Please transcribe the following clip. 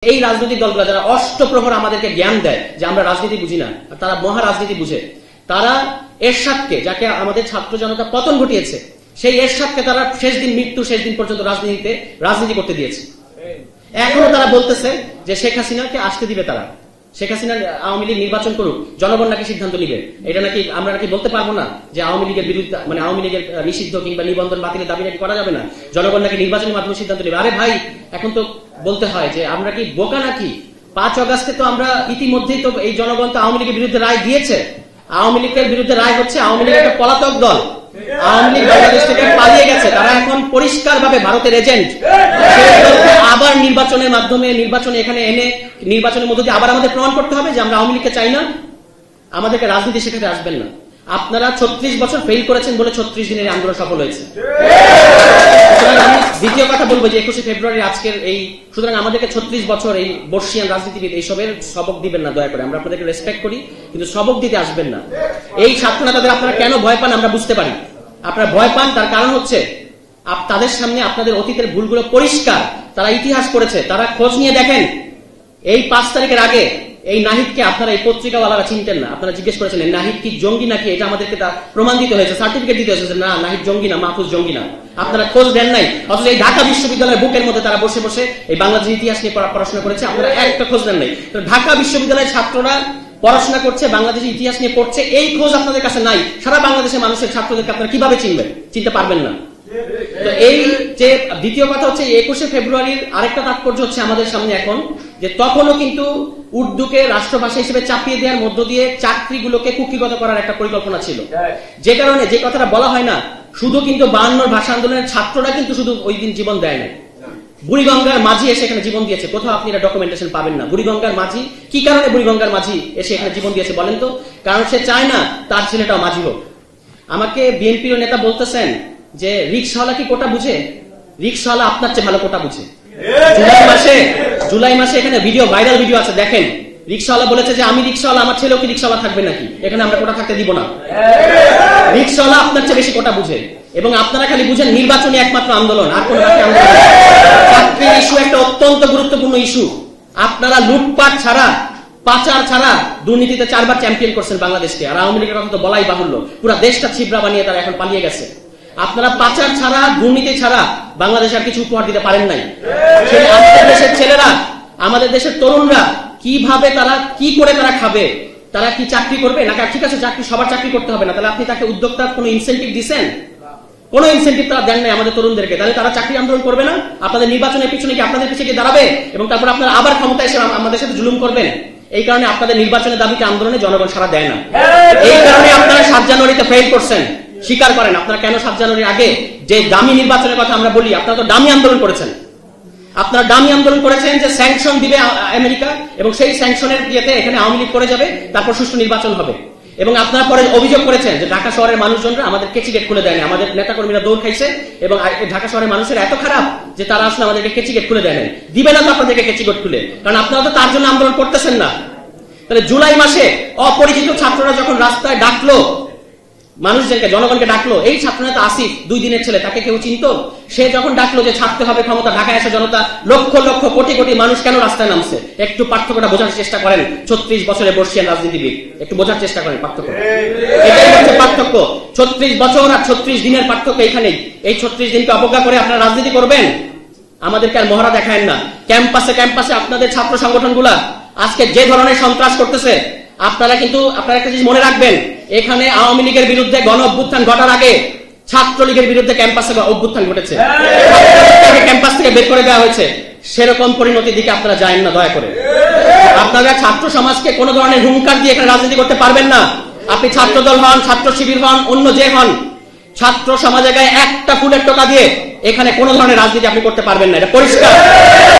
এই রাজনৈতিক দলগুলো যারা অষ্টপ্রহর আমাদেরকে জ্ঞান দেয় যে আমরা রাজনীতি বুঝি না, তারা মহা রাজনীতি বুঝে, তারা এরশাদকে, যাকে আমাদের ছাত্র জনতা পতন ঘটিয়েছে, সেই এরশাদকে তারা শেষ দিন, মৃত্যু শেষ দিন পর্যন্ত রাজনীতি করতে দিয়েছে। এখনো তারা বলতেছে যে শেখ হাসিনাকে আসতে দিবে তারা, শেখ হাসিনা আওয়ামী লীগ নির্বাচন করুক, জনগণ নাকি সিদ্ধান্ত নিবে। এটা নাকি আমরা নাকি বলতে পারবো না যে আওয়ামী লীগের বিরুদ্ধে, মানে আওয়ামী লীগের নিষিদ্ধ কিংবা নিবন্ধন বাতিলের দাবি নাকি করা যাবে না, জনগণ নাকি নির্বাচনের মাধ্যমে সিদ্ধান্ত নেবে। আরে ভাই, এখন তো বলতে হয় যে আমরা কি বোকা নাকি? 5 অগাস্টে তো আমরা ইতিমধ্যেই তো এই জনগণ তো আওয়ামী লীগের বিরুদ্ধে রায় দিয়েছে। আওয়ামী লীগের বিরুদ্ধে রায় হচ্ছে আওয়ামী লীগ একটা পলাতক দল, আওয়ামী লীগ বাংলাদেশ থেকে পালিয়ে গেছে, তারা এখন পরিষ্কার ভাবে ভারতের এজেন্ট। আবার নির্বাচনের মাধ্যমে নির্বাচনে এখানে এনে নির্বাচনের মধ্যে দিয়ে আবার আমাদের প্রমাণ করতে হবে যে আমরা আওয়ামী লীগকে চাই না। আমাদেরকে রাজনীতি শেখাতে আসবেন না। আপনারা 36 বছর ফেল করেছেন বলে 36 দিনের আন্দোলন সফল হয়েছে। আমি দ্বিতীয় কথা বলবো যে 21শে ফেব্রুয়ারি আজকের এই, সুতরাং আমাদেরকে 36 বছর এই বর্ষিয়ান রাজনীতিবিদ এইসবের সবক দিবেন না দয়া করে। আমরা আপনাদেরকে রেসপেক্ট করি, কিন্তু সবক দিতে আসবেন না। এই ছাত্র নেতাদের আপনারা কেন ভয় পান আমরা বুঝতে পারি। আপনারা ভয় পান, তার কারণ হচ্ছে তাদের সামনে আপনাদের অতীতের ভুলগুলো পরিষ্কার, তারা ইতিহাস করেছে, তারা খোঁজ নিয়ে দেখেন। এই 5 তারিখের আগে এই নাহিদকে আপনারা এই পত্রিকাওয়ালারা চিনতেন না, আপনারা জিজ্ঞেস করেছিলেন নাহিদ কি জঙ্গি নাকি, এটা আমাদেরকে তা প্রমাণ দিতে হয়েছে, সার্টিফিকেট দিতে হয়েছে না নাহিদ জঙ্গি না, মাহফুজ জঙ্গি না। আপনারা খোঁজ দেন নাই, অথচ এই ঢাকা বিশ্ববিদ্যালয়ের বুকের মধ্যে তারা বসে বসে এই বাংলাদেশের ইতিহাস নিয়ে পড়াশোনা করেছে, আপনারা একটা খোঁজ দেন নাই। ঢাকা বিশ্ববিদ্যালয়ের ছাত্ররা পড়াশোনা করছে, বাংলাদেশের ইতিহাস নিয়ে পড়ছে, এই খোঁজ আপনাদের কাছে নাই। সারা বাংলাদেশের মানুষের ছাত্রদেরকে আপনারা কিভাবে চিনবেন? চিনতে পারবেন না। তো এই যে দ্বিতীয় কথা হচ্ছে 21শে ফেব্রুয়ারির আরেকটা তাৎপর্য হচ্ছে আমাদের সামনে এখন যে তখনও কিন্তু উর্দুকে রাষ্ট্রভাষা হিসেবে চাপিয়ে দেওয়ার মধ্য দিয়ে চাকরিগুলোকে কুক্ষিগত করার একটা পরিকল্পনা ছিল। যে কারণে যে কথাটা বলা হয় না, শুধু কিন্তু 52 ভাষা আন্দোলনের ছাত্ররা কিন্তু শুধু ওই দিন জীবন দেয় না, বুড়িগঙ্গার মাঝি এসে এখানে জীবন দিয়েছে। কোথাও আপনি এটা ডকুমেন্টেশন পাবেন না। বুড়িগঙ্গার মাঝি, কি কারণে বুড়িগঙ্গার মাঝি এসে এখানে জীবন দিয়েছে বলেন তো? কারণ সে চায় না তার ছেলেটাও মাঝি হোক। আমাকে বিএনপির নেতা বলতেছেন যে রিক্সাওয়ালা কি কোটা বুঝে? রিক্সাওয়ালা আপনার চেয়ে ভালো কোটা বুঝে। জুলাই মাসে এখানে ভাইরাল ভিডিও আছে, দেখেন। রিক্সাওয়ালা বলেছে যে আমি রিক্সাওয়ালা, আমার ছেলেও কি রিক্সাওয়ালা থাকবে নাকি? এখানে আমরা কোটা থাকতে দিব না। রিক্সাওয়ালা আপনার চেয়ে বেশি কোটা বুঝে, এবং আপনারা খালি বুঝেন নির্বাচনী একমাত্র আন্দোলন, আর কোন বাকি আন্দোলন। চাকরির ইস্যু একটা অত্যন্ত গুরুত্বপূর্ণ ইস্যু। আপনারা লুটপাট ছাড়া, পাচার ছাড়া দুর্নীতিতে 4 বার চ্যাম্পিয়ন করছেন বাংলাদেশকে। আর আওয়ামী লীগের কথা তো বলাই বাহুল্য, পুরো দেশটা ছিবরা বানিয়ে তারা এখন পালিয়ে গেছে। আপনারা পাচার ছাড়া, দুর্নীতি ছাড়া বাংলাদেশ আর কিছু উপহার দিতে পারেন নাই। আমাদের দেশের ছেলেরা, আমাদের দেশের তরুণরা কিভাবে, তারা কি করে তারা খাবে? তারা কি চাকরি করবে না? ঠিক আছে, চাকরি সবার চাকরি করতে হবে না, তাহলে আপনি তাকে উদ্যোক্তার কোনো ইনসেন্টিভ দিচ্ছেন? কোনো ইনসেন্টিভ তারা দেন নাই আমাদের তরুণদেরকে, তাহলে তারা চাকরি আন্দোলন করবে না? আপনাদের নির্বাচনের পিছনে কি আপনাদের পিছিয়ে দাঁড়াবে এবং তারপর আপনারা আবার ক্ষমতায় এসে আমাদের সাথে জুলুম করবেন? এই কারণে আপনাদের নির্বাচনের দাবিতে আন্দোলনে জনগণ সাড়া দেয় না। এই কারণে আপনারা 7 জানুয়ারিতে ফেল করছেন। স্বীকার করেন আপনারা কেন 7 জানুয়ারির আগে যে দামি নির্বাচনের কথা আমরা বলি, আপনারা তো দামি আন্দোলন করেছেন। আপনারা দামি আন্দোলন করেছেন যে স্যাংশন দিবে আমেরিকা, এবং সেই স্যাংশনের ইয়েতে এখানে আওয়ামী লীগ করে যাবে, তারপর সুষ্ঠু নির্বাচন হবে। এবং আপনারা পরে অভিযোগ করেছেন যে ঢাকা শহরের মানুষজনরা আমাদের কেচি গেট খুলে দেয়নি, আমাদের নেতাকর্মীরা দৌড় খাইছে, এবং ঢাকা শহরের মানুষের এত খারাপ যে তারা আসলে আমাদেরকে কেচি গেট খুলে দেয় নাই। দিবে না তো আপনাদেরকে কেচি গেট খুলে, কারণ আপনারা তো তার জন্য আন্দোলন করতেছেন না। তাহলে জুলাই মাসে অপরিচিত ছাত্ররা যখন রাস্তায় ডাকলো, মানুষদেরকে, জনগণকে ডাকলো, এই ছাত্র নেতা আসিফ 2 দিনের ছেলে, তাকে কেউ চিনত? সে যখন ডাকলো যে ছাড়তে হবে ক্ষমতা, ঢাকায় আসা জনতা, লক্ষ লক্ষ কোটি কোটি মানুষ কেন রাস্তায় নামছে? একটু পার্থক্যটা বোঝার চেষ্টা করেন। 36 বছরে বর্ষিয়ান রাজনীতিবিদ, একটু বোঝার চেষ্টা করেন পার্থক্য। এটাই হচ্ছে পার্থক্য। 36 বছর আর 36 দিনের পার্থক্য এইখানেই। এই 36 দিনকে অবজ্ঞা করে আপনারা রাজনীতি করবেন? আমাদেরকে আর মহড়া দেখায়েন না। ক্যাম্পাসে ক্যাম্পাসে আপনাদের ছাত্র সংগঠনগুলা আজকে যে ধরনের সন্ত্রাস করতেছে, আপনারা একটা জিনিস মনে রাখবেন, এখানে আওয়ামী লীগের বিরুদ্ধে গণ অভ্যুত্থান ঘটার আগে ছাত্রলীগের বিরুদ্ধে ক্যাম্পাসে অভ্যুত্থান ঘটেছে, ক্যাম্পাস থেকে বের করে দেওয়া হয়েছে। সেরকম পরিণতির দিকে আপনারা যায়েন না দয়া করে। আপনারা ছাত্র সমাজকে কোন ধরনের হুঙ্কার দিয়ে এখানে রাজনীতি করতে পারবেন না। আপনি ছাত্র দল হন, ছাত্র শিবির হন, অন্য যে হন, ছাত্র সমাজের গায়ে একটা ফুলের টোকা দিয়ে এখানে কোন ধরনের রাজনীতি আপনি করতে পারবেন না, এটা পরিষ্কার।